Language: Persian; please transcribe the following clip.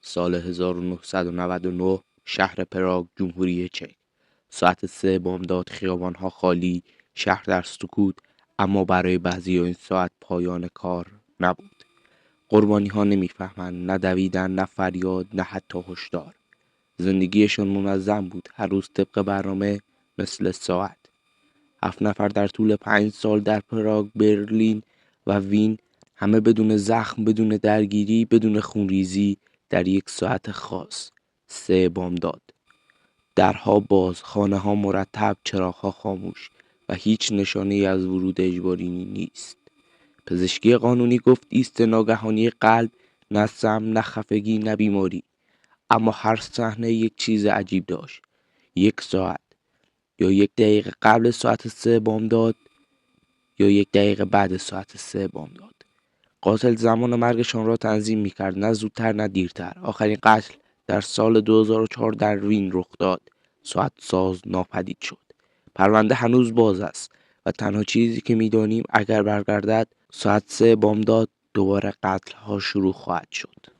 سال 1999 شهر پراگ جمهوری چک. ساعت 3 بامداد، خیابان‌ها خالی، شهر در سکوت. اما برای بعضی‌ها این ساعت پایان کار نبود. قربانی‌ها نمی‌فهمند، نه دویدن، نه فریاد، نه حتی هشدار. زندگیشان منظم بود، هر روز طبق برنامه، مثل ساعت. 7 نفر در طول 5 سال در پراگ، برلین و وین، همه بدون زخم، بدون درگیری، بدون خونریزی، در یک ساعت خاص. 3 بامداد. درها باز، خانه‌ها مرتب، چراغ‌ها خاموش و هیچ نشانه‌ای از ورود اجباری نیست. پزشکی قانونی گفت ایست ناگهانی قلب، نه سم، نه خفگی، نه بیماری. اما هر صحنه یک چیز عجیب داشت. 1 ساعت، یا 1 دقیقه قبل ساعت 3 بامداد، یا 1 دقیقه بعد ساعت 3 بامداد. قاتل زمان مرگشان را تنظیم می‌کرد، نه زودتر نه دیرتر. آخرین قتل در سال 2004 در وین رخ داد. ساعت ساز ناپدید شد. پرونده هنوز باز است و تنها چیزی که می‌دانیم اگر برگردد ساعت 3 بامداد دوباره قتل‌ها شروع خواهد شد.